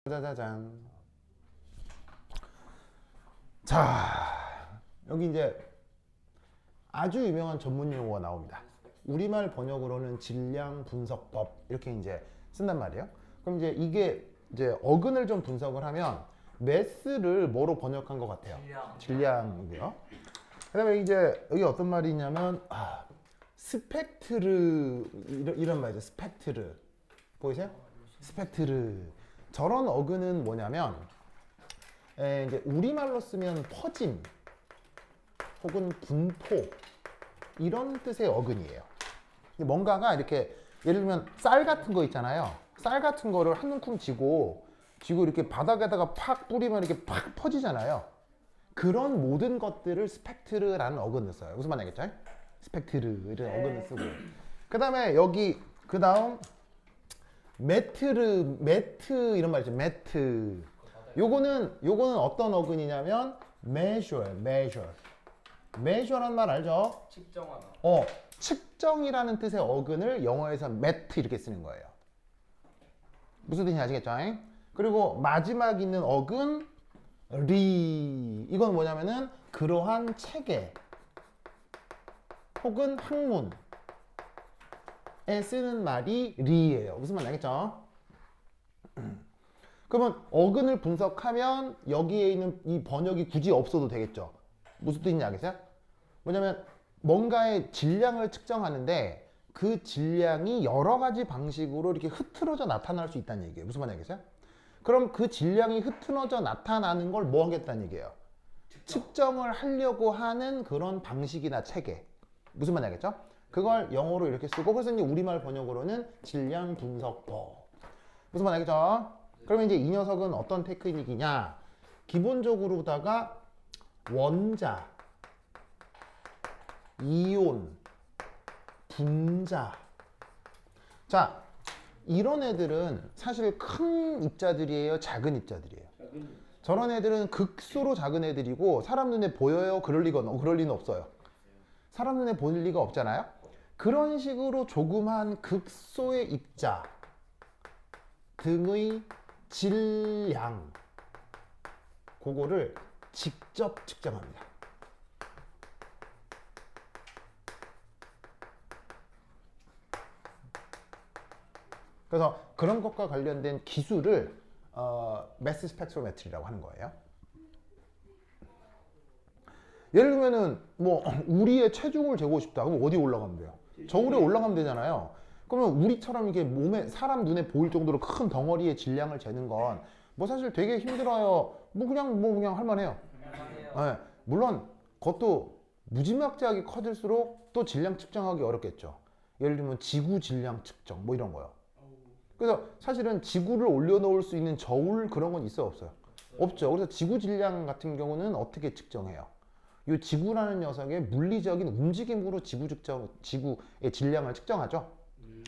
짜자잔. 자, 여기 이제 아주 유명한 전문 용어가 나옵니다. 우리말 번역으로는 질량 분석법 이렇게 이제 쓴단 말이에요. 그럼 이제 이게 이제 어근을 좀 분석을 하면 매스를 뭐로 번역한 것 같아요? 질량이고요. 그다음에 이제 여기 어떤 말이 있냐면 스펙트르 이런 말이죠. 스펙트르 보이세요? 스펙트르. 저런 어근은 뭐냐면 이제 우리말로 쓰면 퍼짐 혹은 분포 이런 뜻의 어근이에요. 뭔가가 이렇게 예를 들면 쌀 같은 거 있잖아요. 쌀 같은 거를 한 움큼 쥐고 이렇게 바닥에다가 팍 뿌리면 이렇게 팍 퍼지잖아요. 그런 모든 것들을 스펙트르라는 어근을 써요. 무슨 말인지 알겠죠? 스펙트르 이런 어근을 쓰고 그 다음에 여기 그 다음 매트 이런 말 있죠. 매트. 요거는 어떤 어근이냐면 measure란 말 알죠? 측정하다. 측정이라는 뜻의 어근을 영어에서 매트 이렇게 쓰는 거예요. 무슨 뜻인지 아시겠죠? 그리고 마지막 있는 어근 이건 뭐냐면은 그러한 체계 혹은 학문에 쓰는 말이 리예요. 무슨 말인지 알겠죠? 그러면 어근을 분석하면 여기에 있는 이 번역이 굳이 없어도 되겠죠. 무슨 뜻인지 알겠어요? 뭐냐면 뭔가의 질량을 측정하는데 그 질량이 여러 가지 방식으로 이렇게 흐트러져 나타날 수 있다는 얘기예요. 무슨 말인지 알겠어요? 그럼 그 질량이 흐트러져 나타나는 걸 뭐 하겠다는 얘기예요? 측정을 하려고 하는 그런 방식이나 체계. 무슨 말인지 알겠죠? 그걸 영어로 이렇게 쓰고 그래서 이제 우리말 번역으로는 질량 분석법. 무슨 말인지 알겠죠? 그러면 이제 이 녀석은 어떤 테크닉이냐? 기본적으로다가 원자, 이온, 분자. 자, 이런 애들은 사실 큰 입자들이에요? 작은 입자들이에요? 저런 애들은 극소로 작은 애들이고 사람 눈에 보여요? 그럴 리는 없어요. 사람 눈에 보일 리가 없잖아요? 그런 식으로 조그만 극소의 입자 등의 질량 그거를 직접 측정합니다. 그래서 그런 것과 관련된 기술을 매스 스펙트로메트리라고 하는 거예요. 예를 들면은 뭐 우리의 체중을 재고 싶다. 그럼 어디 올라가면 돼요? 저울에 올라가면 되잖아요. 그러면 우리처럼 이게 몸에 사람 눈에 보일 정도로 큰 덩어리의 질량을 재는 건 뭐 사실 되게 힘들어요. 뭐 그냥 할만해요. 네. 물론 그것도 무지막지하게 커질수록 또 질량 측정하기 어렵겠죠. 예를 들면 지구 질량 측정 뭐 이런 거요. 그래서 사실은 지구를 올려놓을 수 있는 저울 그런 건 있어요, 없어요? 없죠. 그래서 지구 질량 같은 경우는 어떻게 측정해요? 이 지구라는 녀석의 물리적인 움직임으로 지구의 질량을 측정하죠.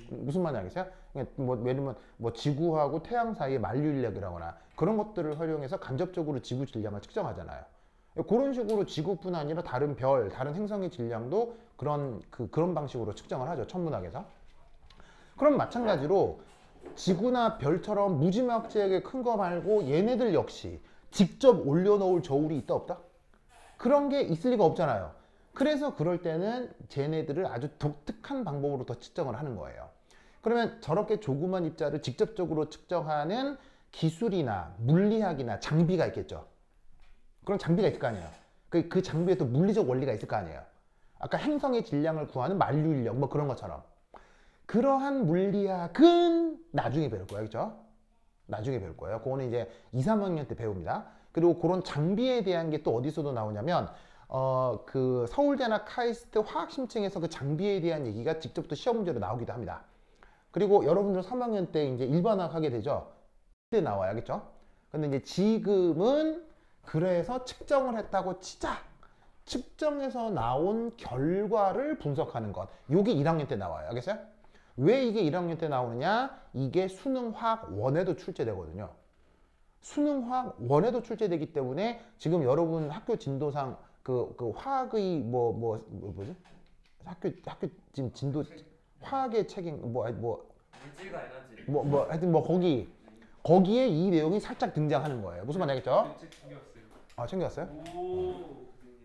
무슨 말인지 알겠어요? 뭐 예를 들면 뭐 지구하고 태양 사이의 만류인력이라거나 그런 것들을 활용해서 간접적으로 지구 질량을 측정하잖아요. 그런 식으로 지구뿐 아니라 다른 별, 다른 행성의 질량도 그런 방식으로 측정을 하죠. 천문학에서. 그럼 마찬가지로 지구나 별처럼 무지막지하게 큰 거 말고 얘네들 역시 직접 올려놓을 저울이 있다 없다? 그런 게 있을 리가 없잖아요. 그래서 그럴 때는 쟤네들을 아주 독특한 방법으로 더 측정을 하는 거예요. 그러면 저렇게 조그만 입자를 직접적으로 측정하는 기술이나 물리학이나 장비가 있겠죠. 그런 장비가 있을 거 아니에요. 그 장비에 또 물리적 원리가 있을 거 아니에요. 아까 행성의 질량을 구하는 만류인력 뭐 그런 것처럼. 그러한 물리학은 나중에 배울 거예요. 그죠? 나중에 배울 거예요. 그거는 이제 2, 3학년 때 배웁니다. 그리고 그런 장비에 대한 게 또 어디서도 나오냐면 그 서울대나 카이스트 화학심층에서 그 장비에 대한 얘기가 직접 또 시험 문제로 나오기도 합니다. 그리고 여러분들 3학년 때 이제 일반화학 하게 되죠. 그때 나와요. 알겠죠? 근데 이제 지금은 그래서 측정을 했다고 치자. 측정해서 나온 결과를 분석하는 것. 요게 1학년 때 나와요. 알겠어요? 왜 이게 1학년 때 나오느냐? 이게 수능화학 1에도 출제되거든요. 수능화학 1에도 출제되기 때문에 지금 여러분 학교 진도상 그 화학의 뭐지? 학교 지금 진도 화학의 책임 물질과 에너지. 하여튼 뭐 거기 거기에 이 내용이 살짝 등장하는 거예요. 무슨 말인지 알겠죠? 책 챙겨왔어요. 아 챙겨왔어요? 오.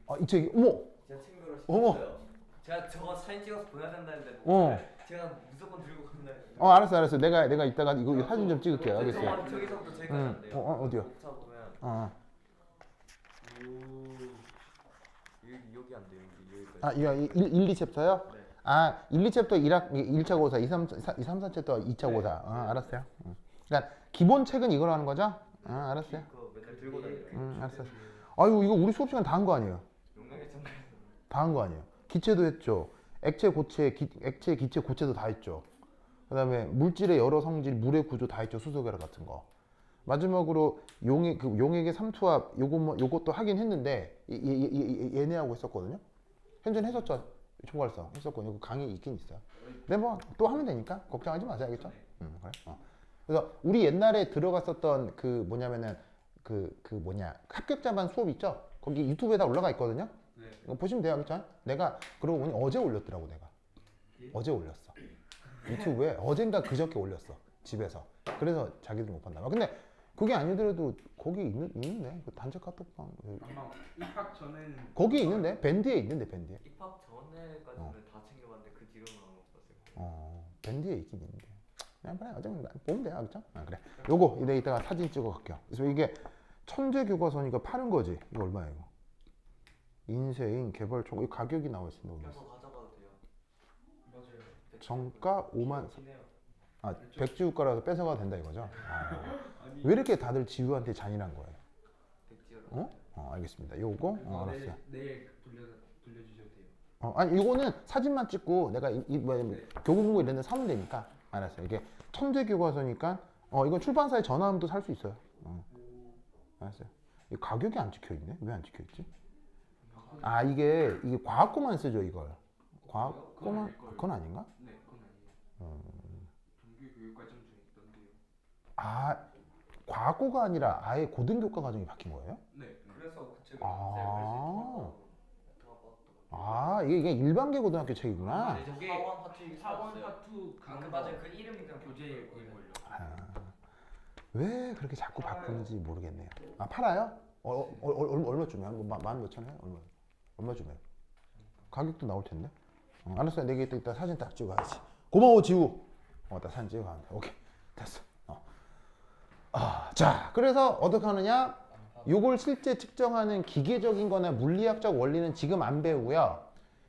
아 이 책이 어머 제가 친구로 어머. 시켰어요. 제가 저거 사진 찍어서 보내야 된다는데 제가 무조건 들고 간다. 알았어 내가 이따가 이거 사진 좀 찍을게요. 저 알겠어요. 저기서부터 저기까지 안 돼요. 어디요? 차 보면 어. 여기 안 돼요. 여기까지. 아 이거 1, 2챕터요? 네. 아 1, 2챕터 1차 고사 2, 3, 4챕터 2차 고사 알았어요. 그러니까 기본 책은 이걸 하는 거죠? 알았어요. 그거 맨날 들고 다니는. 알았어요. 아유 이거 우리 수업 시간 다 한 거 아니에요? 용량의 정말. 다 한 거 아니에요? 기체도 했죠. 액체, 고체, 액체, 기체, 고체도 다 했죠. 그다음에 물질의 여러 성질, 물의 구조 다 했죠. 수소계라 같은 거. 마지막으로 용액의 삼투압 요것도 하긴 했는데 얘네하고 했었거든요. 현재는 했었죠. 총괄성 했었거든요. 그 강의 있긴 있어요. 근데 뭐 또 하면 되니까 걱정하지 마세요. 알겠죠? 그래. 그래서 우리 옛날에 들어갔었던 그 뭐냐면은 합격자반 수업 있죠? 거기 유튜브에 다 올라가 있거든요. 네. 이거 보시면 돼요. 알겠죠? 내가 그러고 보니 어제 올렸더라고 내가. 예? 어제 올렸어. 유튜브에 어젠가 그저께 올렸어. 집에서. 그래서 자기들 못 봤나 봐. 근데 그게 아니더라도 거기 있는데 그 단체 카톡방 아마 입학 전에는 거기 있는데 밴드에 있는데 밴드에. 입학 전에까지는 다 챙겨봤는데 그 뒤로는 안 봤어요. 밴드에 있긴 있는데. 그냥 그래 어차피 보면 돼요. 알겠죠? 그래. 요거 내가 이따가 사진 찍어 갈게요. 그래서 이게 천재 교과서니까 파는 거지. 이거 얼마야 이거? 인쇄인 개발 총 이 가격이 나와 있습니다. 그래서 가져가도 돼요. 맞아요. 정가 5만 기네요. 백지우가라서 뺏어가도 된다 이거죠? 아니 왜 이렇게 다들 지우한테 잔인한 거예요? 백지로. 알겠습니다. 요거 알았어요. 내일 돌려주셔도 돼요. 아니 이거는 사진만 찍고 내가 교보문고 이런 데 사면 되니까 알았어요. 이게 천재 교과서니까 이건 출판사에 전화하면 또 살 수 있어요. 알았어요. 이 가격이 안 찍혀 있네. 왜 안 찍혀 있지? 아 이게 과학고만 쓰죠 이걸. 과학고만 그건 아닌가? 네, 그건 아니에요. 종교교육과정 중에 있던데요. 아 과학고가 아니라 아예 고등교과 과정이 바뀐 거예요? 네. 그래서 그 책을 이게 일반계 고등학교 책이구나. 네, 저게 사원 파트 사원 파트 그 맞아요. 그 이름이 그냥 교재일 걸요. 왜 그렇게 자꾸 바꾸는지 모르겠네요. 팔아요? 얼마쯤이야? 만 몇천 해? 얼마쯤이에요? 가격도 나올 텐데. 알았어요. 내가 이따 사진 딱 찍어 가야지. 고마워 지우. 딱 사진 찍어 가면 돼. 오케이 됐어. 자 그래서 어떻게 하느냐? 요걸 실제 측정하는 기계적인 거나 물리학적 원리는 지금 안 배우고요.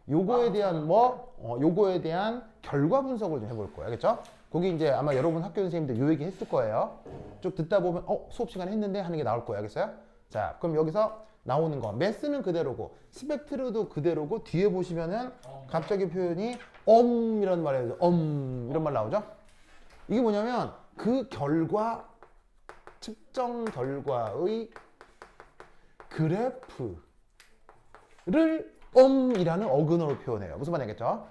요거에 대한 결과 분석을 좀 해볼 거예요. 알겠죠? 거기 이제 아마 여러분 학교 선생님들 요 얘기 했을 거예요. 쭉 듣다 보면 수업 시간에 했는데 하는 게 나올 거예요. 알겠어요? 자 그럼 여기서 나오는 거 매스는 그대로고 스펙트르도 그대로고 뒤에 보시면은 갑자기 표현이 이런 말이에요. 이런 말 나오죠? 이게 뭐냐면 그 결과 측정 결과의 그래프를 이라는 어근어로 표현해요. 무슨 말인지 알겠죠?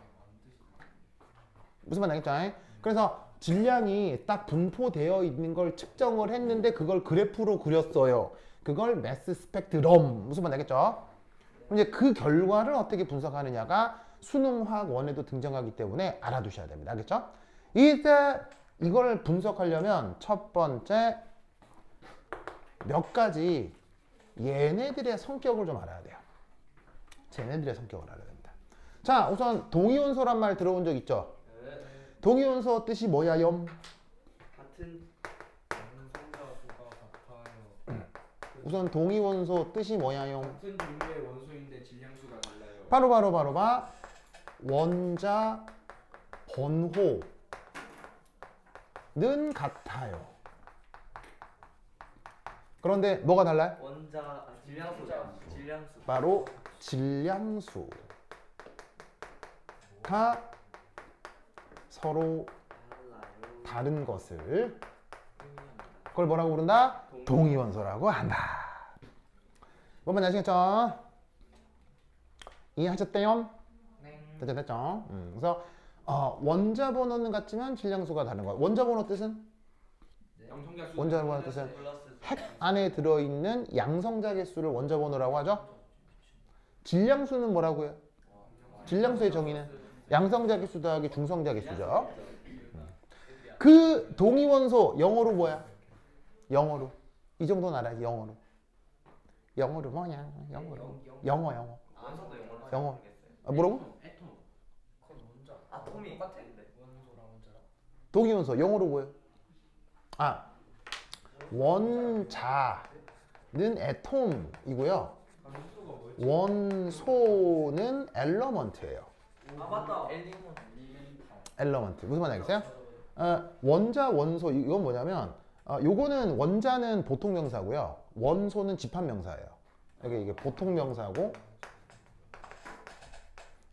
무슨 말인지 알겠죠? 그래서 질량이 딱 분포되어 있는 걸 측정을 했는데 그걸 그래프로 그렸어요. 그걸 매스 스펙트럼. 무슨 말인지 알겠죠? 이제 그 결과를 어떻게 분석하느냐가 수능화학 원에도 등장하기 때문에 알아두셔야 됩니다. 알겠죠? 이때 이걸 분석하려면 첫 번째 몇 가지 얘네들의 성격을 좀 알아야 돼요. 쟤네들의 성격을 알아야 됩니다. 자, 우선 동위원소란 말 들어본 적 있죠? 동위원소 뜻이 뭐야, 염? 같은 원소가 같아요. 우선 동위원소 뜻이 뭐야, 염? 같은 종류의 원소인데 질량수가 달라요. 바로 봐. 원자 번호는 같아요. 그런데 뭐가 달라요? 질량수. 바로 질량수가 서로 다른 것을 그걸 뭐라고 부른다? 동위원소라고 한다. 뭔 말인지 아시겠죠? 이해하셨대요? 네. 됐죠? 그래서 원자 번호는 같지만 질량수가 다른 거. 원자 번호 뜻은? 양성자수. 원자 번호 뜻은 플러스 핵 안에 들어있는 양성자 개수를 원자 번호라고 하죠. 질량수는 뭐라고 해요? 질량수의 정의는 양성자 개수 더하기 중성자 개수죠. 그 동위원소 영어로 뭐야? 영어로. 이 정도는 알아야지, 영어로. 영어로 뭐냐? 영어로. 영어. 원소도 영어로 영어. 모르겠어요. 아, 뭐라고? 애톰. 그건 원자. 아톰이 똑같은데. 원소랑 원자랑. 동위원소 영어로 뭐예요? 아, 원자는 애톰이고요. 원소가 뭐였지? 원소는 엘러먼트예요. 아 맞다. 엘러먼트. 무슨 말인지 알겠어요? 원자, 원소 이건 뭐냐면 요거는 원자는 보통 명사고요. 원소는 집합 명사예요. 이게 보통 명사고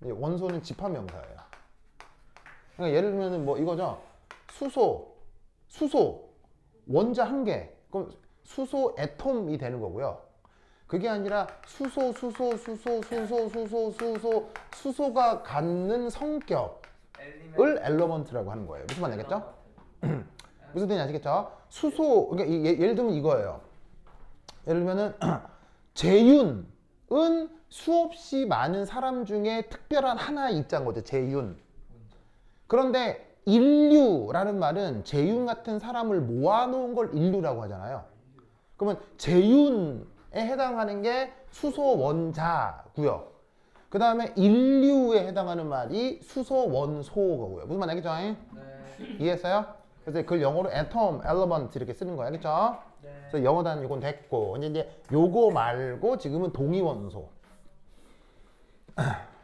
원소는 집합 명사예요. 그러니까 예를 들면 뭐 이거죠. 수소 원자 한 개. 그럼 수소 애톰이 되는 거고요. 그게 아니라 수소가 갖는 성격을 엘러먼트라고 하는 거예요. 무슨 말인지 알겠죠? 무슨 뜻인지 아시겠죠? 그러니까 예를 들면 이거예요. 예를 들면은 재윤은 수없이 많은 사람 중에 특별한 하나의 입자인 거죠. 재윤. 그런데 인류라는 말은 재윤 같은 사람을 모아놓은 걸 인류라고 하잖아요. 그러면 재윤에 해당하는 게 수소 원자고요. 그 다음에 인류에 해당하는 말이 수소 원소고요. 무슨 말인지 알겠죠? 네. 이해했어요? 그래서 그걸 영어로 atom, element 이렇게 쓰는 거예요. 알겠죠? 네. 그래서 영어 단위 이건 됐고 이제 요거 말고 지금은 동위원소.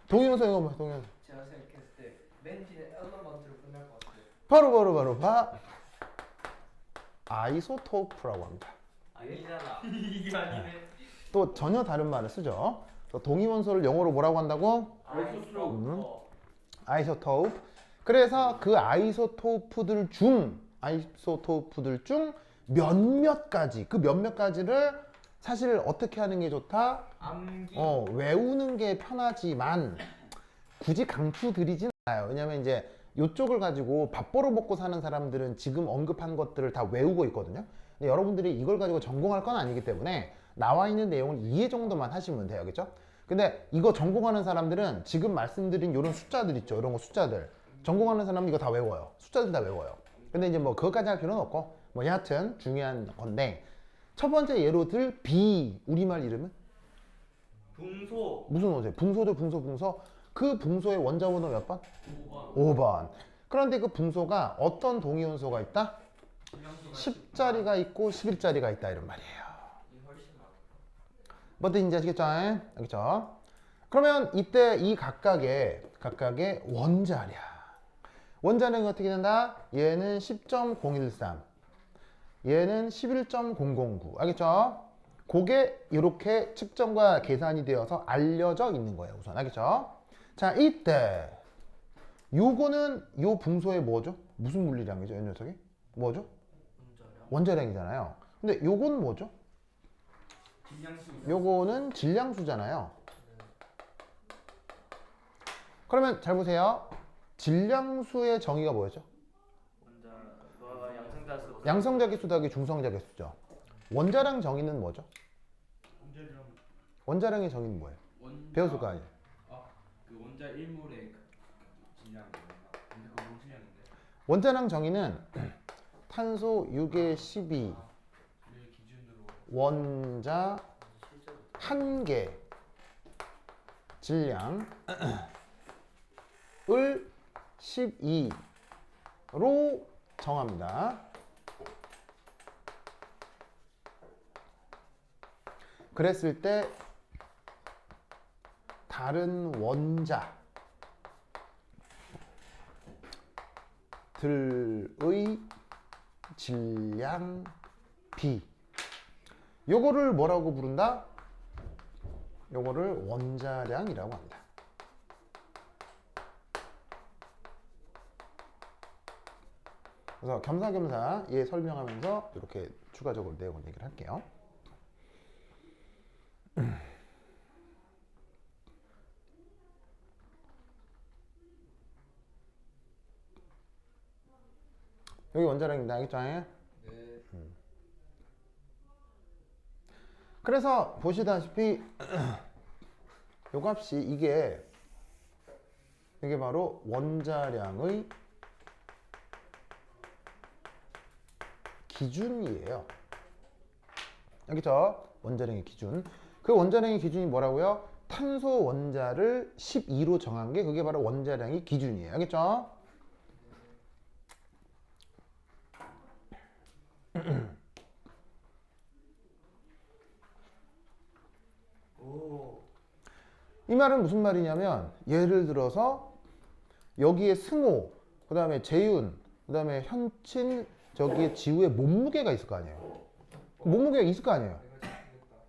동위원소 이거 뭐야? 동위원소. 제가 생각했을 때 왠지 엘러먼트로 끝날 것 같아요. 바로 아이소토프라고 합니다. 아니잖아. 이게 아니네. 또 전혀 다른 말을 쓰죠. 동위원소를 영어로 뭐라고 한다고? 아이소토프. 그래서 그 아이소토프들 중 몇몇 가지, 그 몇몇 가지를 사실 어떻게 하는 게 좋다? 암기. 외우는 게 편하지만 굳이 강추드리진 않아요. 왜냐면 이제 이쪽을 가지고 밥 벌어 먹고 사는 사람들은 지금 언급한 것들을 다 외우고 있거든요. 근데 여러분들이 이걸 가지고 전공할 건 아니기 때문에 나와 있는 내용을 이해 정도만 하시면 돼요. 그렇죠? 근데 이거 전공하는 사람들은 지금 말씀드린 이런 숫자들 있죠. 이런 거 숫자들. 전공하는 사람은 이거 다 외워요. 숫자들 다 외워요. 근데 이제 뭐 그것까지 할 필요는 없고 뭐 여하튼 중요한 건데 첫 번째 예로 들 비 우리말 이름은? 붕소. 무슨 원소예요? 붕소죠. 붕소. 그 붕소의 원자 번호 몇 번? 5번. 5번. 그런데 그 붕소가 어떤 동위원소가 있다? 10자리가 있고 11자리가 있다 이런 말이에요. 훨씬 많아. 뭐 뜻인지 아시겠죠? 알겠죠? 그러면 이때 이 각각의 원자량. 원자량이 어떻게 된다? 얘는 10.013. 얘는 11.009. 알겠죠? 그게 이렇게 측정과 계산이 되어서 알려져 있는 거예요. 우선. 알겠죠? 자, 이때 요거는 요 붕소의 뭐죠? 무슨 물리량이죠? 이 녀석이? 뭐죠? 원자량이잖아요. 근데 요건 뭐죠? 질량수. 요거는 질량수잖아요. 그러면 잘 보세요. 질량수의 정의가 뭐였죠? 양성자수. 양성자기수 더하기 중성자기수죠. 원자량 정의는 뭐죠? 원자량의 정의는 뭐예요? 배웠을 거 아니에요? 그 원자 1몰의 질량이 근데 그거 뭔 질량인데? 원자량 정의는 탄소 6의 12 를 기준으로 원자 한 개 질량을 12로 정합니다. 그랬을 때 다른 원자들의 질량 B 요거를 뭐라고 부른다? 요거를 원자량이라고 합니다. 그래서 겸사겸사 얘 설명하면서 이렇게 추가적으로 내용을 얘기를 할게요. 여기 원자량입니다. 알겠죠? 네. 그래서 보시다시피 요 값이 이게 바로 원자량의 기준이에요. 알겠죠? 원자량의 기준. 그 원자량의 기준이 뭐라고요? 탄소 원자를 12로 정한 게 그게 바로 원자량의 기준이에요. 알겠죠? 오. 이 말은 무슨 말이냐면 예를 들어서 여기에 승호, 그 다음에 재윤, 그 다음에 현친, 저기에 지우의 몸무게가 있을 거 아니에요. 몸무게가 있을 거 아니에요.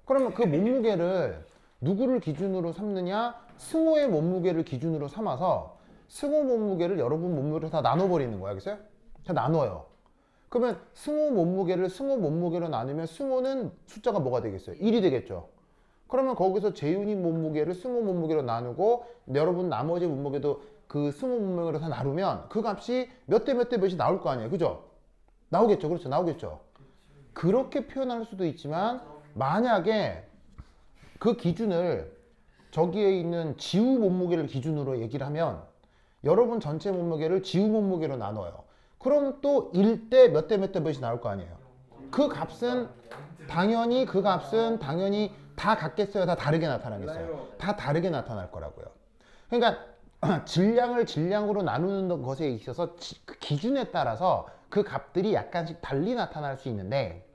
그러면 그 몸무게를 누구를 기준으로 삼느냐? 승호의 몸무게를 기준으로 삼아서 승호 몸무게를 여러분 몸무게로 다 나눠버리는 거야. 알겠어요? 다 나눠요. 그러면 승호 몸무게로 나누면 승호는 숫자가 뭐가 되겠어요? 1이 되겠죠. 그러면 거기서 재윤이 몸무게를 승호 몸무게로 나누고 여러분 나머지 몸무게도 그 승호 몸무게로 다 나누면 그 값이 몇 대 몇 대 몇이 나올 거 아니에요. 그죠? 나오겠죠. 그렇죠. 나오겠죠. 그렇게 표현할 수도 있지만 만약에 그 기준을 저기에 있는 지우 몸무게를 기준으로 얘기를 하면 여러분 전체 몸무게를 지우 몸무게로 나눠요. 그럼 또 1대 몇 대 몇 대 몇이 나올 거 아니에요. 그 값은 당연히 다 같겠어요? 다 다르게 나타나겠어요? 다 다르게 나타날 거라고요. 그러니까 질량을 질량으로 나누는 것에 있어서 그 기준에 따라서 그 값들이 약간씩 달리 나타날 수 있는데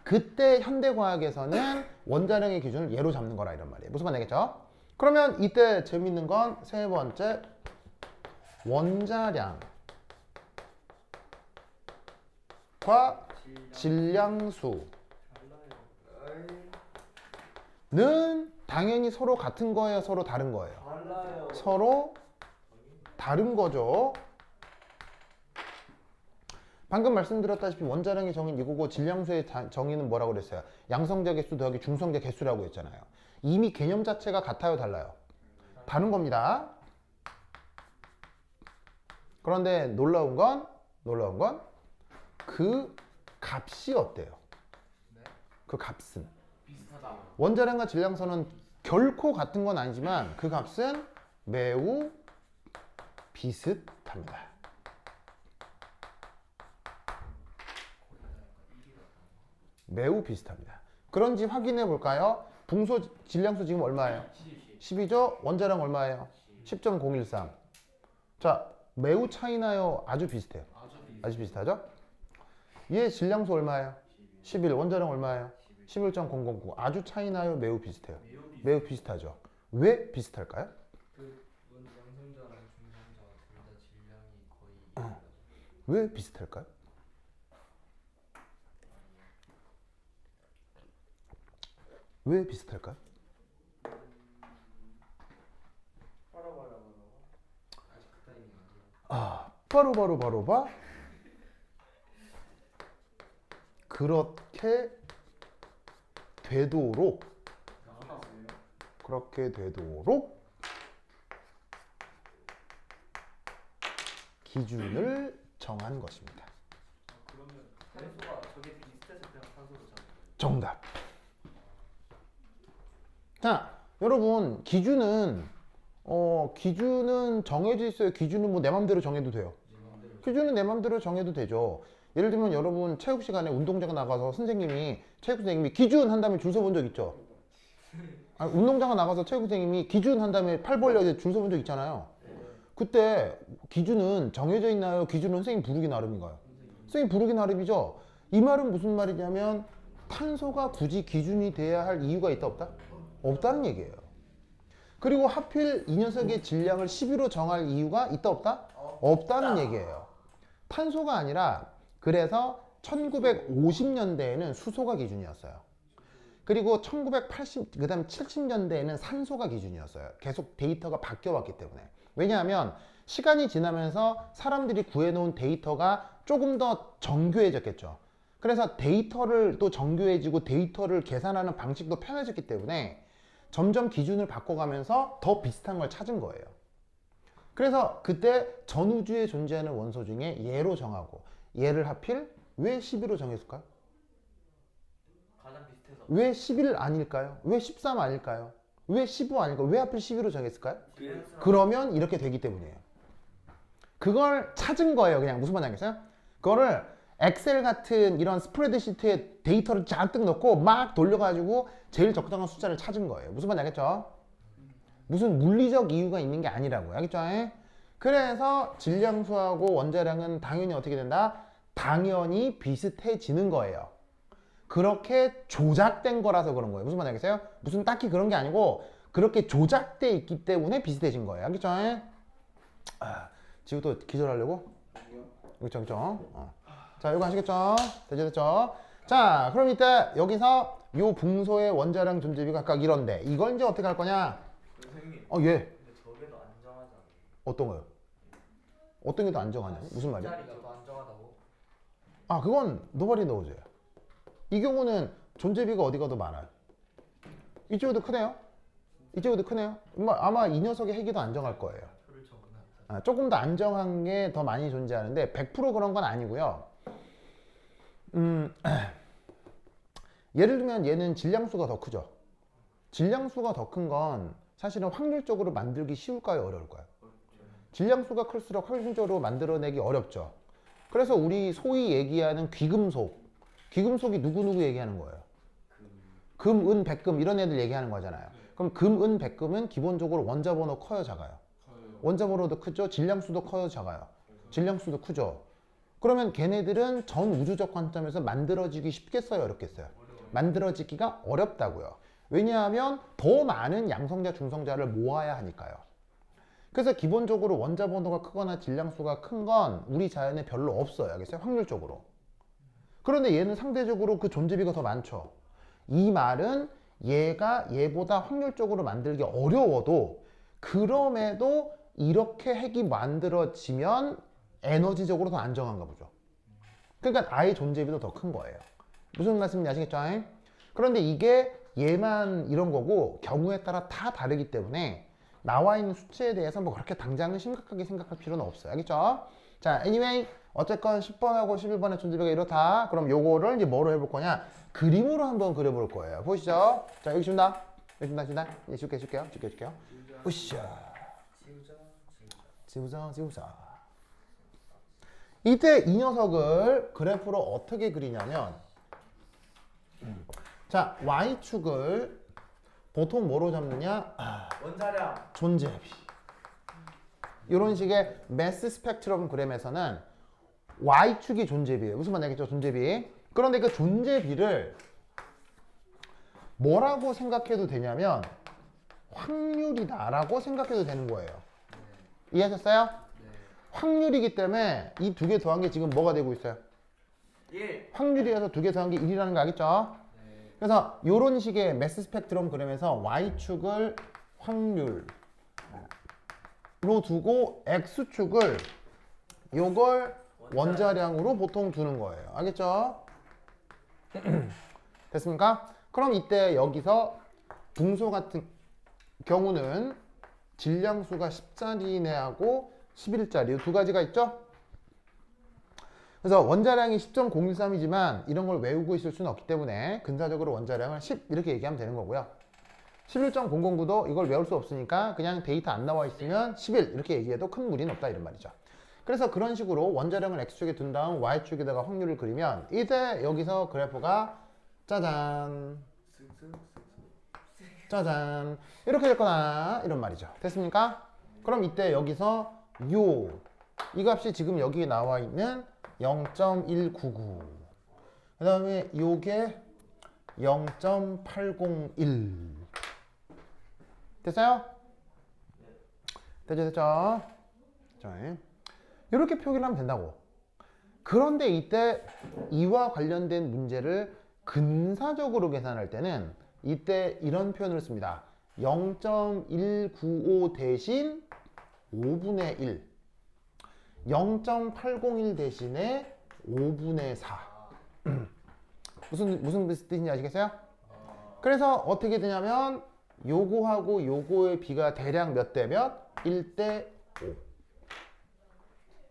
그때 현대과학에서는 원자량의 기준을 얘로 잡는 거라 이런 말이에요. 무슨 말 되겠죠? 그러면 이때 재밌는 건 세 번째 원자량과 질량수는 당연히 서로 같은 거예요? 서로 다른 거예요? 달라요. 서로 다른 거죠. 방금 말씀드렸다시피 원자량의 정의는 이거고 질량수의 정의는 뭐라고 그랬어요? 양성자 개수 더하기 중성자 개수라고 했잖아요. 이미 개념 자체가 같아요, 달라요? 다른 겁니다. 그런데 놀라운 건 그 값이 어때요? 그 값은 비슷하다. 원자량과 질량선은 결코 같은 건 아니지만 그 값은 매우 비슷합니다. 매우 비슷합니다. 그런지 확인해 볼까요? 붕소 질량수 지금 얼마예요? 10이죠? 원자량 얼마예요? 10.013. 자, 매우 차이나요? 아주 비슷해요? 아주 비슷하죠? 얘 질량수 얼마예요? 11. 원자량 얼마예요? 11.009. 아주 차이나요? 매우 비슷해요? 매우 비슷하죠? 왜 비슷할까요? 그 양성자랑 중성자 둘 다 질량이 거의 왜 비슷할까요? 왜 비슷할까요? 아직 그 타이밍 아니에요. 아, 바로 봐. 그렇게 되도록 기준을 정한 것입니다. 그러면 탄소가 저게 비슷해서 그냥 탄소로 잡는 거예요. 정답. 자, 여러분 기준은 정해져 있어요. 기준은 뭐 내 맘대로 정해도 돼요. 기준은 내 맘대로 정해도 되죠. 예를 들면 여러분 체육 시간에 운동장 나가서 체육 선생님이 기준 한 다음에 줄 서 본 적 있죠? 아니, 운동장 나가서 체육 선생님이 기준 한 다음에 팔 벌려 줄 서 본 적 있잖아요. 그때 기준은 정해져 있나요? 기준은 선생님 부르기 나름인가요? 선생님 부르기 나름이죠. 이 말은 무슨 말이냐면 탄소가 굳이 기준이 돼야 할 이유가 있다 없다? 없다는 얘기예요. 그리고 하필 이 녀석의 질량을 12로 정할 이유가 있다 없다? 없다는 얘기예요. 탄소가 아니라 그래서 1950년대에는 수소가 기준이었어요. 그리고 1980, 그 다음 70년대에는 산소가 기준이었어요. 계속 데이터가 바뀌어왔기 때문에. 왜냐하면 시간이 지나면서 사람들이 구해놓은 데이터가 조금 더 정교해졌겠죠. 그래서 데이터를 또 정교해지고 데이터를 계산하는 방식도 편해졌기 때문에 점점 기준을 바꿔가면서 더 비슷한 걸 찾은 거예요. 그래서 그때 전우주에 존재하는 원소 중에 얘로 정하고 얘를 하필 왜 12로 정했을까요? 가장 비슷해서. 왜 11 아닐까요? 왜 13 아닐까요? 왜 15 아닐까요? 왜 하필 12로 정했을까요? 그러면 이렇게 되기 때문이에요. 그걸 찾은 거예요. 그냥 무슨 말인지 알겠어요? 그거를 엑셀 같은 이런 스프레드시트에 데이터를 잔뜩 넣고 막 돌려가지고 제일 적당한 숫자를 찾은 거예요. 무슨 말인지 알겠죠? 무슨 물리적 이유가 있는 게 아니라고요. 알겠죠? 그래서 질량수하고 원자량은 당연히 어떻게 된다? 당연히 비슷해지는 거예요. 그렇게 조작된 거라서 그런 거예요. 무슨 말인지 알겠어요? 무슨 딱히 그런 게 아니고 그렇게 조작돼 있기 때문에 비슷해진 거예요. 알겠죠? 지금 또 기절하려고? 그렇죠, 그렇죠. 자, 이거 아시겠죠? 됐죠? 자, 그럼 이때 여기서 요 붕소의 원자량 존재비가 각각 이런데 이걸 이제 어떻게 할 거냐? 선생님. 예. 근데 저게도 안정하잖아. 어떤 거요? 어떤 게 더 안정하냐? 무슨 말이야? 자리가 더 안정하다고. 아, 그건 노발이 넣어줘요. 이 경우는 존재비가 어디가 더 많아요? 이쪽이 더 크네요? 이쪽이 더 크네요? 아마 이 녀석의 핵이 더 안정할 거예요. 표를 적으면 조금 더 안정한 게 더 많이 존재하는데 100% 그런 건 아니고요. 예를 들면 얘는 질량수가 더 크죠. 질량수가 더 큰 건 사실은 확률적으로 만들기 쉬울까요? 어려울까요? 질량수가 클수록 확률적으로 만들어내기 어렵죠. 그래서 우리 소위 얘기하는 귀금속이 누구누구 얘기하는 거예요? 금, 은, 백금 이런 애들 얘기하는 거잖아요. 그럼 금, 은, 백금은 기본적으로 원자 번호 커요, 작아요? 원자 번호도 크죠. 질량수도 커요, 작아요? 질량수도 크죠. 그러면 걔네들은 전 우주적 관점에서 만들어지기 쉽겠어요, 어렵겠어요? 만들어지기가 어렵다고요. 왜냐하면 더 많은 양성자, 중성자를 모아야 하니까요. 그래서 기본적으로 원자 번호가 크거나 질량수가 큰 건 우리 자연에 별로 없어요. 알겠어요? 확률적으로. 그런데 얘는 상대적으로 그 존재비가 더 많죠. 이 말은 얘가 얘보다 확률적으로 만들기 어려워도 그럼에도 이렇게 핵이 만들어지면 에너지적으로 더 안정한가 보죠. 그러니까 아예 존재비도 더 큰 거예요. 무슨 말씀인지 아시겠죠? 그런데 이게 얘만 이런 거고 경우에 따라 다 다르기 때문에 나와 있는 수치에 대해서 뭐 그렇게 당장은 심각하게 생각할 필요는 없어요. 알겠죠? 자, anyway 어쨌건 10번하고 11번의 존재비가 이렇다. 그럼 요거를 이제 뭐로 해볼 거냐? 그림으로 한번 그려볼 거예요. 보시죠. 자, 여기 줍니다. 여기 줍니다. 예, 줄게요. 으쌰. 지우자. 이때 이 녀석을 그래프로 어떻게 그리냐면 자, Y축을 보통 뭐로 잡느냐? 원자량. 존재비. 이런 식의 매스 스펙트럼 그램에서는 Y축이 존재비예요. 무슨 말인지 알겠죠? 존재비. 그런데 그 존재비를 뭐라고 생각해도 되냐면 확률이다라고 생각해도 되는 거예요. 이해하셨어요? 확률이기 때문에 이 두 개 더한 게 지금 뭐가 되고 있어요? 1. 확률이어서 두 개 더한 게 1이라는 거 알겠죠? 그래서 이런 식의 매스 스펙트럼 그램에서 Y축을 확률로 두고 X축을 요걸 원자량으로 보통 두는 거예요. 알겠죠? 됐습니까? 그럼 이때 여기서 붕소 같은 경우는 질량수가 10짜리 내하고 11짜리 두 가지가 있죠? 그래서 원자량이 10.013이지만 이런 걸 외우고 있을 수는 없기 때문에 근사적으로 원자량을 10 이렇게 얘기하면 되는 거고요. 11.009도 이걸 외울 수 없으니까 그냥 데이터 안 나와 있으면 11 이렇게 얘기해도 큰 무리는 없다 이런 말이죠. 그래서 그런 식으로 원자량을 X축에 둔 다음 Y축에다가 확률을 그리면 이때 여기서 그래프가 짜잔 이렇게 될 거다 이런 말이죠. 됐습니까? 그럼 이때 여기서 이 값이 지금 여기 나와 있는 0.199 그 다음에 요게 0.801 됐어요? 됐죠? 자, 이렇게 표기를 하면 된다고. 그런데 이때 이와 관련된 문제를 근사적으로 계산할 때는 이때 이런 표현을 씁니다. 0.195 대신 5분의 1 0.801 대신에 5분의 4 무슨 뜻인지 아시겠어요? 그래서 어떻게 되냐면 요거하고 요거의 비가 대략 몇 대 몇? 1대 5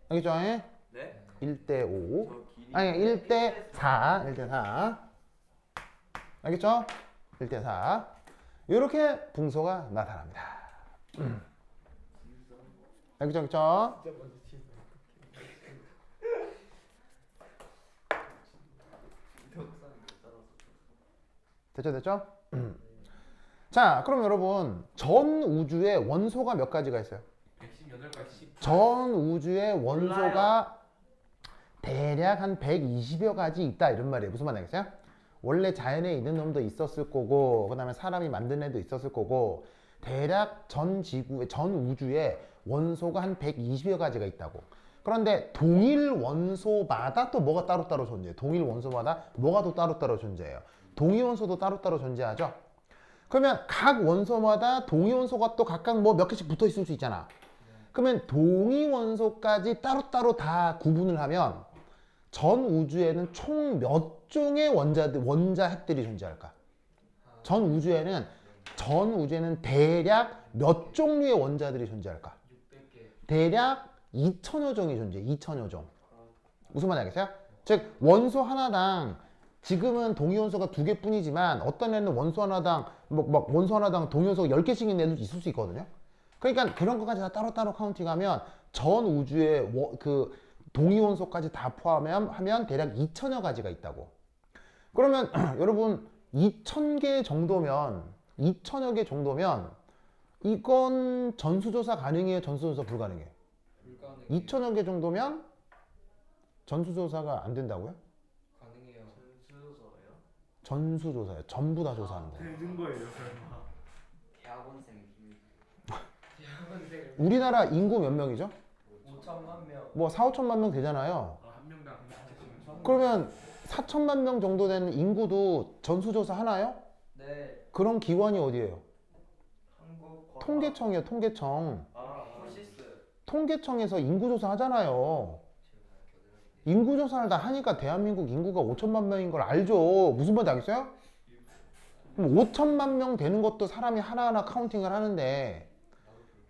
알겠죠? 네? 1대 5 저 길이. 아니 1대 4 1대 4 알겠죠? 1대 4 이렇게 붕소가 나타납니다. 알겠죠? 됐죠? 자, 그럼 여러분 전 우주에 원소가 몇 가지가 있어요? 118가지. 전 우주에 원소가 대략 한 120여 가지 있다 이런 말이에요. 무슨 말 알겠어요? 원래 자연에 있는 놈도 있었을 거고 그 다음에 사람이 만든 애도 있었을 거고 대략 전 지구에 전 우주에 원소가 한 120여 가지가 있다고. 그런데 동일 원소마다 또 뭐가 따로따로 존재해요. 동일 원소마다 뭐가 또 따로따로 존재해요. 동위 원소도 따로따로 존재하죠. 그러면 각 원소마다 동위 원소가 또 각각 뭐 몇 개씩 붙어 있을 수 있잖아. 그러면 동위 원소까지 따로따로 다 구분을 하면 전 우주에는 총 몇 종의 원자 핵들이 존재할까? 전 우주에는 대략 몇 종류의 원자들이 존재할까? 600개. 대략 2천여 종이 존재해. 2천여 종. 무슨 말인지 알겠어요? 즉 원소 하나당 지금은 동위원소가 2개뿐이지만 어떤 애는 원소 하나당 원소 하나당 동위원소가 10개씩 있는 애도 있을 수 있거든요. 그러니까 그런 것까지 다 따로따로 카운팅하면 전 우주의 그 동위원소까지 다 포함하면 대략 2천여 가지가 있다고. 그러면 여러분 2,000개 정도면 2천여 개 정도면 이건 전수조사 가능해요? 전수조사 불가능해요? 불가능해요. 2천여 개 정도면 전수조사가 안 된다고요? 가능해요. 전수조사예요? 전수조사요. 전부 다 조사하는 거예요. 되는 거예요, 설마. 대학원생 비밀. 대학원생을 우리나라 인구 몇 명이죠? 5천만 명. 뭐 4, 5천만 명 되잖아요. 한 명당 그러면 4천만 명 정도 되는 인구도 전수조사 하나요? 네. 그런 기관이 어디예요? 한국 통계청이에요. 통계청. 호시스. 통계청에서 인구조사 하잖아요. 인구조사를 다 하니까 대한민국 인구가 5천만 명인 걸 알죠. 무슨 말인지 알겠어요? 그럼 5천만 명 되는 것도 사람이 하나하나 카운팅을 하는데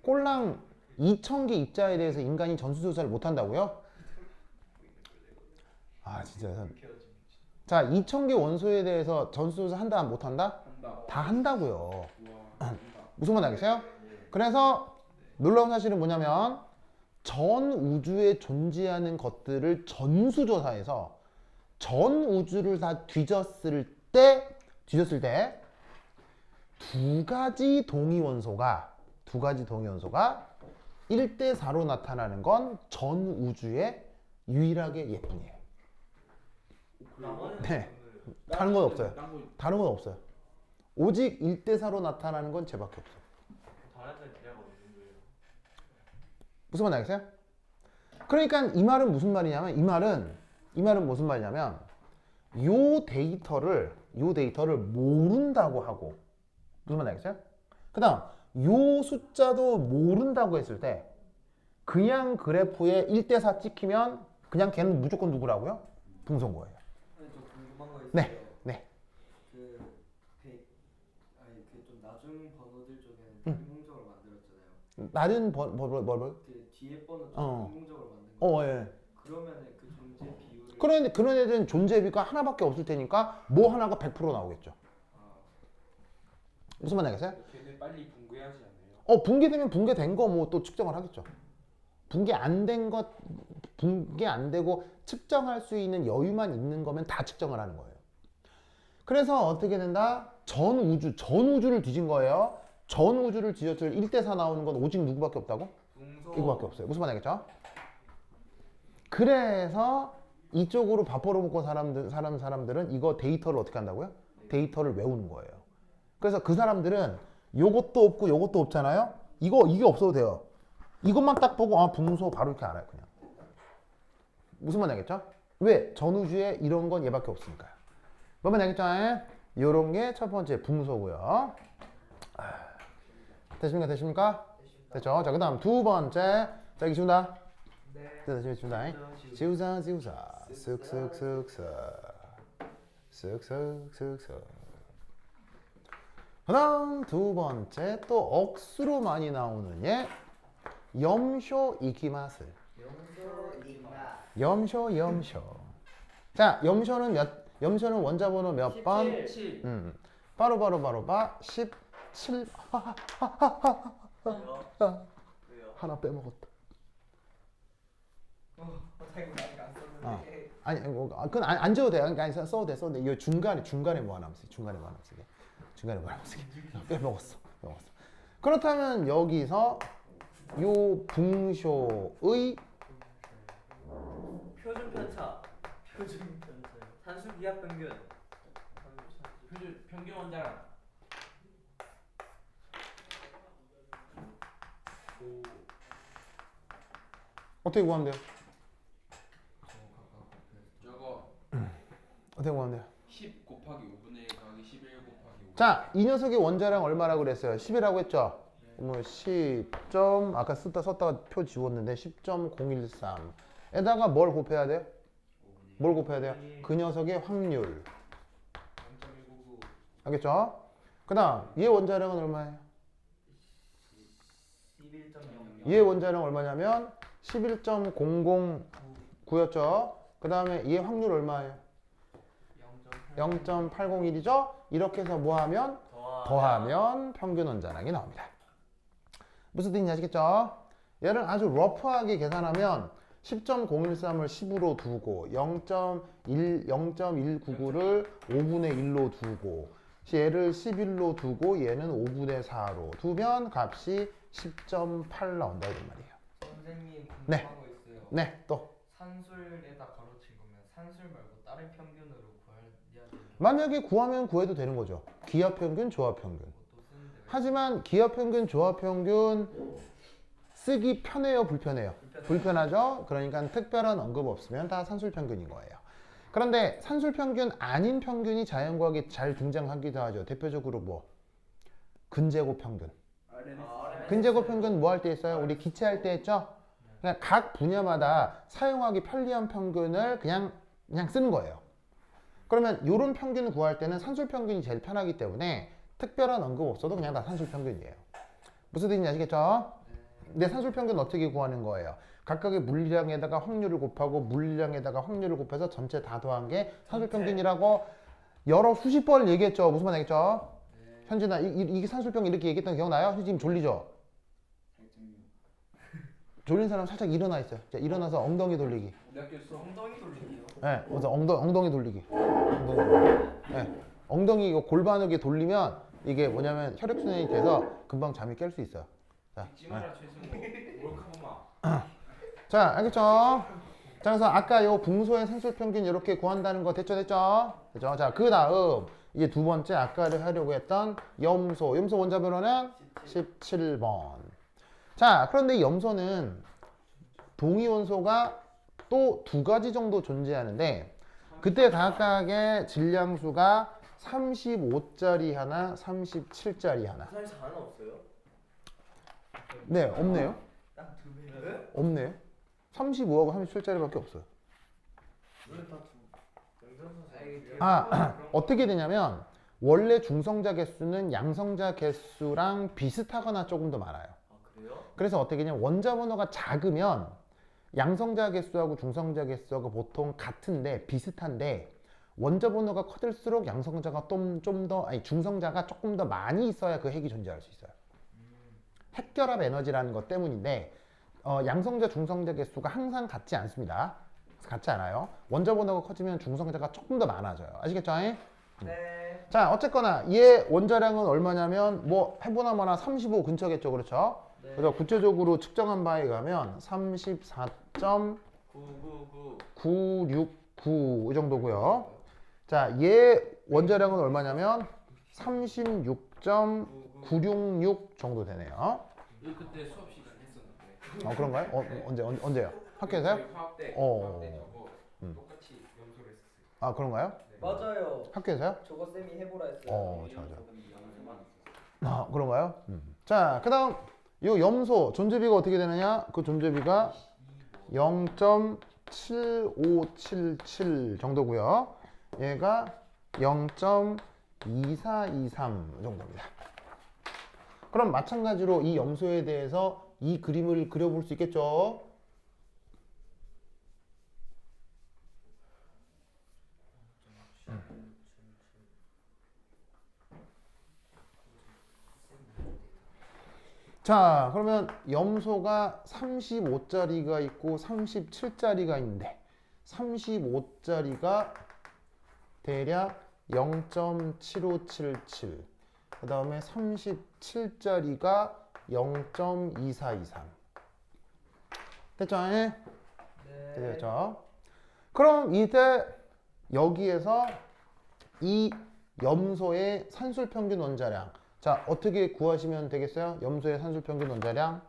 꼴랑 2,000개 입자에 대해서 인간이 전수조사를 못 한다고요? 아 진짜. 자, 2,000개 원소에 대해서 전수조사 한다 못 한다? 한다. 다 한다고요. 와, 한다. 무슨 말인지 알겠어요? 그래서 놀라운 사실은 뭐냐면 전 우주에 존재하는 것들을 전수조사해서 전 우주를 다 뒤졌을 때 두 가지 동위원소가 1대4로 나타나는 건 전 우주에 유일하게 얘뿐이에요. 나머지는 네. 다른 건 없어요. 딴 거 다른 건 없어요. 오직 1대4로 나타나는 건 쟤밖에 없어요. 다른 데는 대략 어느 정도예요? 무슨 말인지 알겠어요? 그러니까 이 말은 무슨 말이냐면 이 말은 무슨 말이냐면 요 데이터를 모른다고 하고 무슨 말인지 알겠어요? 그다음 요 숫자도 모른다고 했을 때 그냥 그래프에 1대4 찍히면 그냥 걔는 무조건 누구라고요? 붕소인 거예요. 아니 저 궁금한 거 있어요. 네, 네. 그 좀 나중 번호들 쪽에는 인공적으로 만들었잖아요. 낮은 뭘? 그 뒤에 번호 좀 어. 인공적으로 만든 거. 예. 그러면은 그 존재 비율을 그런 애들은 존재비가 하나밖에 없을 테니까 뭐 하나가 100% 나오겠죠. 무슨 말인지 알겠어요? 걔네 빨리 붕괴하지 않아요? 붕괴되면 붕괴된 거 뭐 또 측정을 하겠죠. 붕괴 안 되고 측정할 수 있는 여유만 있는 거면 다 측정을 하는 거예요. 그래서 어떻게 된다? 전 우주를 뒤진 거예요. 전 우주를 뒤졌을 1대4 나오는 건 오직 누구밖에 없다고? 붕소. 이거밖에 없어요. 무슨 말인지 알겠죠? 그래서 이쪽으로 밥 벌어먹고 사람들은 이거 데이터를 어떻게 한다고요? 데이터를 외우는 거예요. 그래서 그 사람들은 요것도 없고 요것도 없잖아요. 이게 없어도 돼요. 이것만 딱 보고 붕소 바로 이렇게 알아요. 그냥. 무슨 말인지 알겠죠? 왜? 전우주에 이런 건 얘밖에 없으니까요. 뭔 말인지 알겠죠? 요런 게 첫 번째 붕소고요. 됐습니까? 됐죠? 자, 그 다음 두 번째. 자, 여기 지운다. 네. 지운다. 지우자. 쓱쓱쓱쓱. 그 다음 두 번째 또 억수로 많이 나오는 얘. 염쇼 이키마스. 염쇼. 자, 염쇼는 원자번호 몇 번? 17. 바로 17. 왜요? 하나 빼먹었다. 타이거 아직 안 썼는데. 아니 그건 안 줘도 돼요. 그러니까 아니, 써도 돼. 이거 중간에 뭐 하나 쓰게. 중간에 뭐 하나 쓰게. 빼먹었어. 그렇다면 여기서 요 붕쇼의 표준 편차. 산수 기하 평균. 평균 원자량. 어떻게 구하면 돼요? 저거 어떻게 구하면 돼요? 10 곱하기 5분의 1 더하기 11 곱하기 5. 자, 이 녀석의 원자량 얼마라고 그랬어요? 10이라고 했죠? 뭐 10. 아까 썼다가 표 지웠는데 10.013에다가 뭘 곱해야 돼요? 뭘 곱해야 돼요? 그 녀석의 확률. 0.199 알겠죠? 그 다음 얘 원자량은 얼마예요? 11.0. 얘 원자량 얼마냐면 11.009였죠? 그 다음에 얘 확률 얼마예요? 0.801이죠? 이렇게 해서 뭐하면? 더하면 평균 원자량이 나옵니다. 무슨 뜻인지 아시겠죠? 얘를 아주 러프하게 계산하면 10.013을 10으로 두고 0.199를 5분의 1로 두고 얘를 11로 두고 얘는 5분의 4로 두면 값이 10.8 나온다 이런 말이에요. 선생님 네. 궁금한 거 있어요. 네, 또 산술에다 가로친 거면 산술 말고 다른 평균으로 구해야 되는 만약에 구하면 구해도 되는 거죠. 기하평균, 조합평균. 것도 쓰는데 왜 하지만 기하평균, 조합평균 쓰기 편해요, 불편해요? 불편하죠? 그러니까 특별한 언급 없으면 다 산술평균인 거예요. 그런데 산술평균 아닌 평균이 자연과학에 잘 등장하기도 하죠. 대표적으로 뭐? 근제곱평균. 근제곱평균 뭐 할 때 있어요? 우리 기체할 때 했죠? 그냥 각 분야마다 사용하기 편리한 평균을 그냥 쓰는 거예요. 그러면 이런 평균을 구할 때는 산술평균이 제일 편하기 때문에 특별한 언급 없어도 그냥 다 산술평균이에요. 무슨 뜻인지 아시겠죠? 네, 산술평균 어떻게 구하는 거예요? 각각의 물량에다가 확률을 곱하고 물량에다가 확률을 곱해서 전체 다 더한 게 산술평균이라고 여러 수십 번을 얘기했죠. 무슨 말 알겠죠? 현진아, 이게 산술평균 이렇게 얘기했던 거 기억나요? 현진 지금 졸리죠? 졸린 사람 살짝 일어나 있어요. 자, 일어나서 엉덩이 돌리기. 엉덩이 돌리기요. 네, 그래서 엉덩이 돌리기. 엉덩이 돌리기. 네, 엉덩이 이거 골반에게 돌리면 이게 뭐냐면 혈액순환이 돼서 금방 잠이 깰 수 있어요. 자, 찍마라 최승호 몰카보마. 자, 알겠죠? 자, 그래서 아까 요 붕소의 산술평균 이렇게 구한다는 거 됐죠? 자, 그 다음 이제 두 번째 아까를 하려고 했던 염소 원자번호는 17번. 자, 그런데 이 염소는 동위원소가 또 두 가지 정도 존재하는데 그때 각각의 질량수가 35짜리 하나, 37짜리 하나. 사실 하나 없어요? 네, 없네요. 딱두 배. 없네요. 35하고 37짜리밖에 없어요. 어떻게 되냐면 원래 중성자 개수는 양성자 개수랑 비슷하거나 조금 더 많아요. 아 그래요? 그래서 어떻게 되냐면 원자 번호가 작으면 양성자 개수하고 중성자 개수하고 보통 같은데 비슷한데 원자 번호가 커질수록 양성자가 중성자가 조금 더 많이 있어야 그 핵이 존재할 수 있어요. 핵결합 에너지라는 것 때문인데 양성자 중성자 개수가 항상 같지 않습니다. 같지 않아요. 원자 번호가 커지면 중성자가 조금 더 많아져요. 아시겠죠? 네. 자, 어쨌거나 얘 원자량은 얼마냐면 뭐 해보나 마나 35 근처겠죠. 그렇죠? 네. 그래서 구체적으로 측정한 바에 가면 34.969 이 정도고요. 자, 얘 원자량은 얼마냐면 36.966 정도 되네요. 이거 그때 수업 시간 했었는데. 그런가요? 언제요? 학교에서요? 저희 화학대 어. 저거 똑같이 염소를 했었어요. 아, 그런가요? 맞아요. 학교에서요? 저거 쌤이 해보라 했어요. 자. 그런가요? 자, 그 다음 이 염소 존재비가 어떻게 되느냐? 그 존재비가 0.7577 정도고요. 얘가 0.2423 정도입니다. 그럼 마찬가지로 이 염소에 대해서 이 그림을 그려볼 수 있겠죠? 자, 그러면 염소가 35짜리가 있고 37짜리가 있는데 35짜리가 대략 0.7577. 그 다음에 37짜리가 0.2423. 됐죠? 네. 됐죠? 그럼 이때 여기에서 이 염소의 산술평균 원자량. 자, 어떻게 구하시면 되겠어요? 염소의 산술평균 원자량.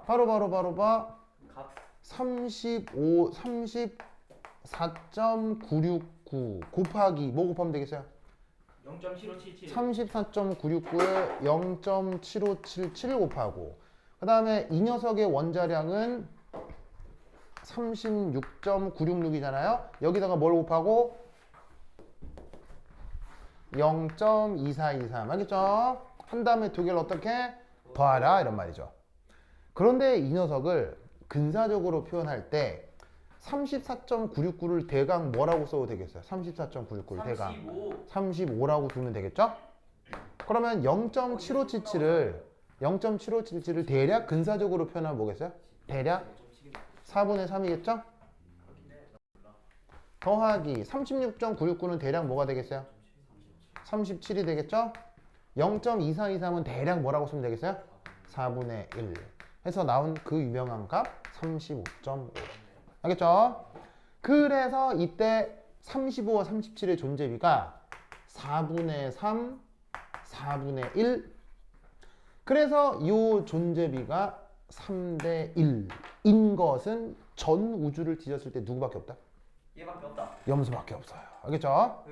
바로 봐. 각 34.969 곱하기 뭐 곱하면 되겠어요? 0.7577. 34.969에 0.7577 곱하고 그 다음에 이 녀석의 원자량은 36.966이잖아요. 여기다가 뭘 곱하고 0.2423 알겠죠? 한 다음에 두 개를 어떻게 더하라 이런 말이죠. 그런데 이 녀석을 근사적으로 표현할 때 34.969를 대강 뭐라고 써도 되겠어요? 34.969를 대강 35라고 두면 되겠죠? 그러면 0.7577을 대략 근사적으로 표현하면 뭐겠어요? 대략 4분의 3이겠죠? 더하기 36.969는 대략 뭐가 되겠어요? 37이 되겠죠? 0.2423은 대략 뭐라고 쓰면 되겠어요? 4분의 1 해서 나온 그 유명한 값 35.5 알겠죠? 그래서 이때 35와 37의 존재비가 4분의 3, 4분의 1 그래서 이 존재비가 3대 1인 것은 전 우주를 뒤졌을 때 누구밖에 없다? 얘밖에 없다. 염소밖에 없어요. 알겠죠?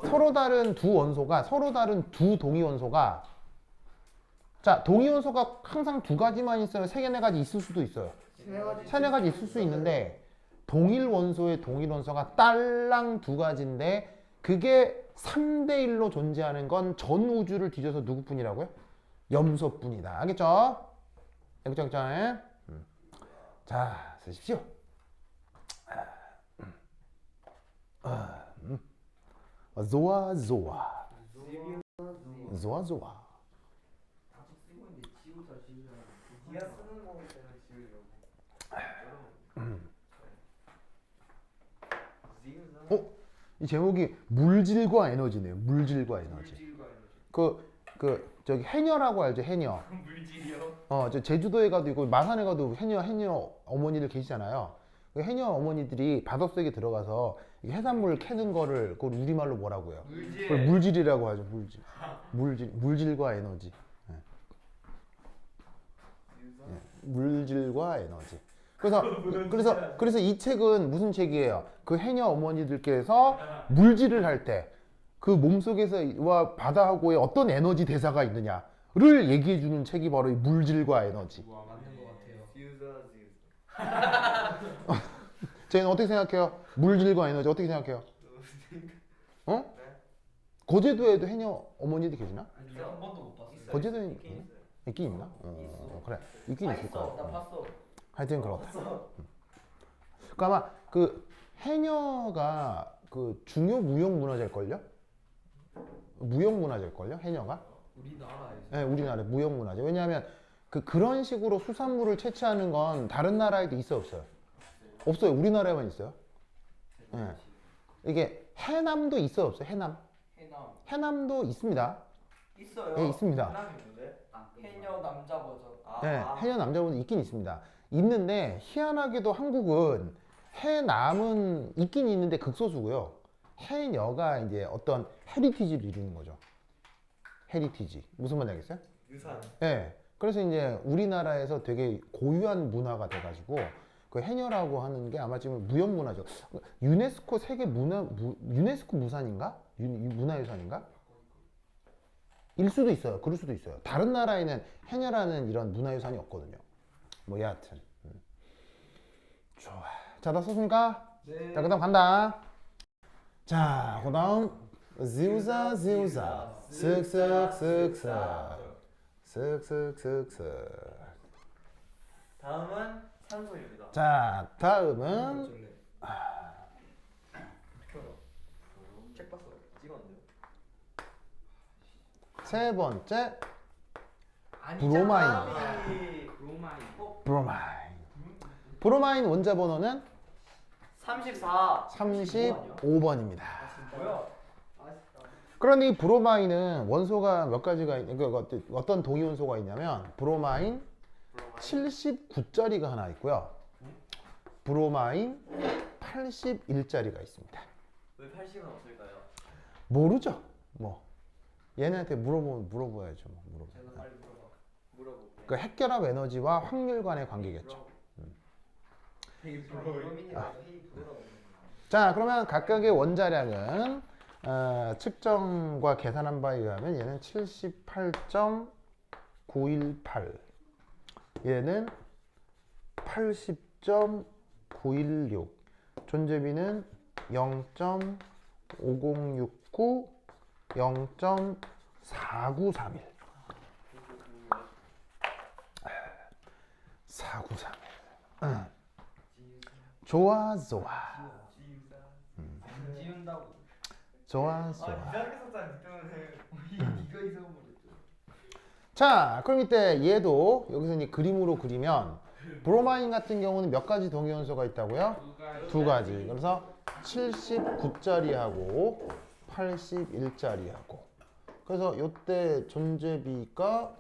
서로 다른 두 원소가 서로 다른 두 동위 원소가 자 동위 원소가 항상 두 가지만 있어요? 세 개, 네 가지 있을 수도 있어요. 세네 가지 있을 수 있는데 동일 원소의 동일 원소가 딸랑 두 가지인데 그게 3대 1로 존재하는 건 전 우주를 뒤져서 누구뿐이라고요? 염소뿐이다. 알겠죠? 알겠죠? 자, 쓰십시오. 좋아. 네가 쓰는 거 때문에 지우려고. 이 제목이 물질과 에너지네요. 물질과 에너지. 물질과 에너지. 저기 해녀라고 알죠? 해녀. 물질이요? 저 제주도에 가도 있고 마산에 가도 해녀 어머니들 계시잖아요. 그 해녀 어머니들이 바닷속에 들어가서 이 해산물 캐는 거를 그걸 우리말로 뭐라고 해요? 그걸 물질이라고 하죠. 물질과 에너지. 물질과 에너지. 그래서 이 책은 무슨 책이에요? 그 해녀 어머니들께서 물질을 할 때 그 몸속에서와 바다하고의 어떤 에너지 대사가 있느냐를 얘기해 주는 책이 바로 이 물질과 에너지. 우와 맞는 것 같아요. 저희는 어떻게 생각해요? 물질과 에너지 어떻게 생각해요? 어? 거제도에도 해녀 어머니들 계시나? 아니 한 번도 못 봤어요. 거제도에 있긴 있나? 그래 있긴 있을 나 거야. 봤어. 하여튼 그렇다. 그러니까 아마 그 해녀가 그 중요 무형문화재일걸요? 무형문화재일걸요? 해녀가? 우리나라에서 네, 우리나라 무형문화재. 왜냐하면 그런 식으로 수산물을 채취하는 건 다른 나라에도 있어요, 없어요? 없어요. 우리나라에만 있어요. 네. 이게 해남도 있어요, 없어요? 해남도 있습니다. 있어요. 예, 있습니다. 해남이 있는데? 해녀 남자 버전. 네, 해녀 남자분이 있긴 있습니다. 있는데 희한하게도 한국은 해남은 있긴 있는데 극소수고요. 해녀가 이제 어떤 헤리티지를 이루는 거죠. 헤리티지. 무슨 말인지 알겠어요? 유산. 네. 그래서 이제 우리나라에서 되게 고유한 문화가 돼가지고 그 해녀라고 하는 게 아마 지금 무형문화죠. 유네스코 세계 유네스코 무산인가? 문화유산인가? 일 수도 있어요. 그럴 수도 있어요. 다른 나라에는 해녀라는 이런 문화유산이 없거든요. 뭐 여하튼. 좋아. 자, 다 썼습니까? 네. 자, 그 다음 간다. 자, 그 다음 지우자 슥슥슥슥 다음은 산소입니다. 자, 다음은 책 봤어. 찍었는데요. 세 번째 브로마인. 브로마인 원자 번호는 34. 35번입니다. 뭐야? 그러니 브로마인은 원소가 몇 가지가 어떤 동위원소가 있냐면 브로마인 79짜리가 하나 있고요. 브로마인 81짜리가 있습니다. 왜 80은 없을까요? 모르죠. 뭐 얘네한테 물어봐야죠. 뭐 제가 빨리 물어볼게요. 그 핵결합 에너지와 확률 간의 관계겠죠. 되게 부러워요. 자, 그러면 각각의 원자량은 측정과 계산한 바에 의하면 얘는 78.918, 얘는 80.916, 존재비는 0.5069, 0.4931. 4931. 좋아. 지운다고. 아, 좋아. 이상하게 썼잖아. 때문에. 이거 잊어버렸죠. 자, 그럼 이때 얘도 여기서 이제 그림으로 그리면 브로마인 같은 경우는 몇 가지 동위원소가 있다고요? 두 가지. 그래서 79짜리하고 81짜리하고. 그래서 이때 존재비가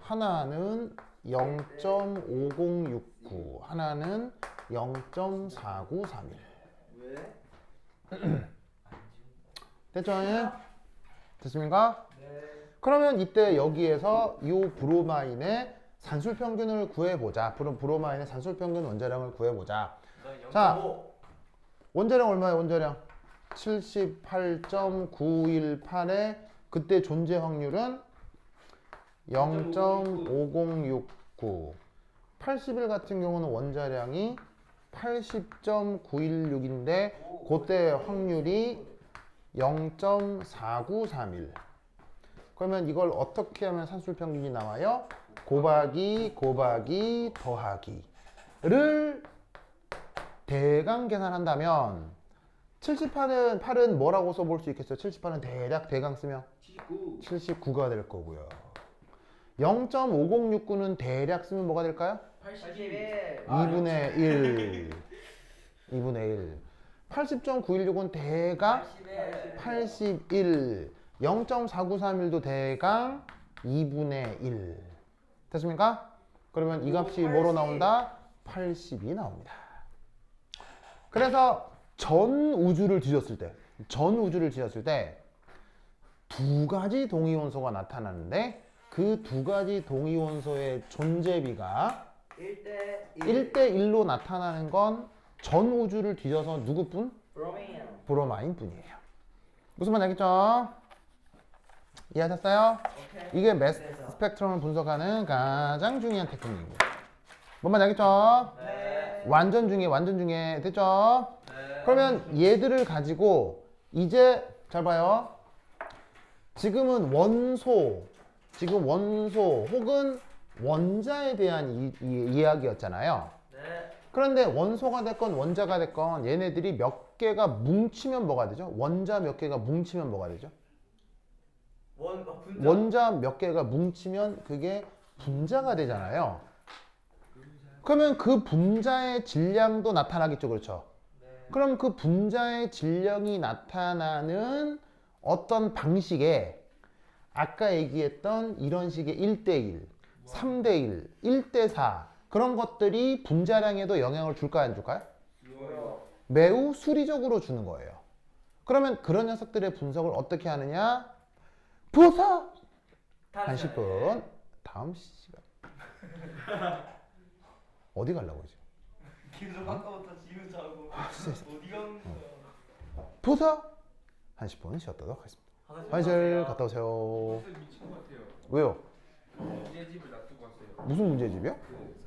하나는 0.5069, 하나는 0.4931. 왜? 됐죠? 됐습니까? 네. 그러면 이때 여기에서 이 브로마인의 산술 평균을 구해보자. 브로마인의 산술 평균 원자량을 구해보자. 자, 원자량 얼마예요? 원자량 78.918에 그때 존재 확률은 0.5069. 81 같은 경우는 원자량이 80.916인데 그때 확률이 0.4931. 그러면 이걸 어떻게 하면 산술 평균이 나와요? 곱하기 더하기를 대강 계산한다면 78은 뭐라고 써볼 수 있겠어요? 78은 대강 쓰면 79가 될 거고요. 0.5069는 대략 쓰면 뭐가 될까요? 81. 2분의 1. 80.916은 대강 81. 0.4931도 대강 2분의 1. 됐습니까? 그러면 이 값이 뭐로 나온다? 80이 나옵니다. 그래서 전 우주를 뒤졌을 때 두 가지 동위원소가 나타나는데 그 두 가지 동위원소의 존재비가 1대 1로 나타나는 건 전 우주를 뒤져서 누구뿐? 브로마인 뿐이에요. 무슨 말인지 알겠죠? 이해하셨어요? 이게 매스 스펙트럼을 분석하는 가장 중요한 테크닉입니다. 뭔 말인지 알겠죠? 네. 완전 중에 됐죠? 네. 그러면 얘들을 가지고 이제 잘 봐요. 지금은 원소 혹은 원자에 대한 이야기였잖아요. 네. 그런데 원소가 됐건 원자가 됐건 얘네들이 몇 개가 뭉치면 뭐가 되죠? 원자 몇 개가 뭉치면 뭐가 되죠? 분자. 원자 몇 개가 뭉치면 그게 분자가 되잖아요. 그러면 그 분자의 질량도 나타나겠죠, 그렇죠? 그럼 그 분자의 질량이 나타나는 어떤 방식에 아까 얘기했던 이런 식의 1대1, 3대1, 1대4 그런 것들이 분자량에도 영향을 줄까요, 안 줄까요? 매우 수리적으로 주는 거예요. 그러면 그런 녀석들의 분석을 어떻게 하느냐? 부서! 한 10분. 다음 시간. 어디 가려고 지금? 계속 아까부터 지우자고. 진짜. 어디 가는 거야? 부서! 한 10분 쉬었도록 하겠습니다. 화장실 갔다 오세요. 무슨 미친 것 같아요. 왜요? 문제집을 놔두고 왔어요. 무슨 문제집이요? 그 선생님한테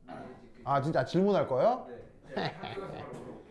문제집 아, 진짜 질문할 거예요? 네. 학교 가서